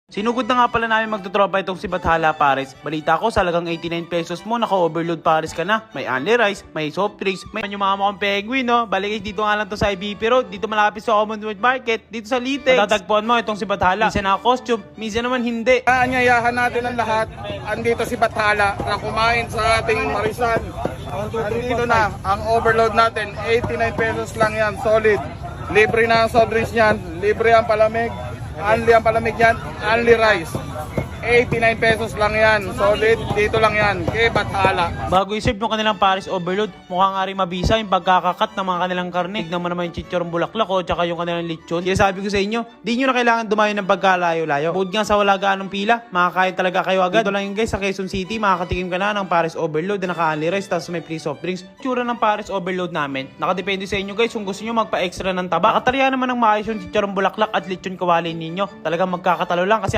Sinugod na nga pala namin magtutropa itong si Bathala Pares. Balita ko sa halagang 89 pesos mo, naka-overload Pares ka na. May only rice, may soft drinks, may yung mga mukhang penguin, no? Balik dito nga lang to sa IBP Road, dito malapit sa Commonwealth Market, dito sa Litex. Matatagpuan mo itong si Bathala. Minsan naka-costume, minsan naman hindi. Aanyayahan natin ang lahat. Andito si Bathala na kumain sa ating Marisan. Andito na ang overload natin. 89 pesos lang yan, solid. Libre na ang soft drinks niyan, libre ang palamig. Only ang palamig yan, only rice. 89 pesos lang yan, solid, dito lang yan, kay Bathala. Bago i-serve yung kanilang Pares overload, mukha nga rin mabisa yung pagkakakat ng mga kanilang karne. Tignan mo naman yung chichorong bulaklak o tsaka yung kanilang lechon. Kaya sabi ko sa inyo, di nyo na kailangan dumayo ng pagkalayo-layo. Bukod nga sa wala gaanong pila, makakain talaga kayo agad. Ito lang yung guys, sa Quezon City, makakatikim ka na ng Pares overload na naka-only rice, tapos may free soft drinks. Tsura ng Pares overload namin. Nakadepende sa inyo guys kung gusto nyo magpa-extra ng taba. Nakatarya naman ng maayos yung chichorong bulaklak at lechon kawali ninyo. Talagang magkakatalo lang kasi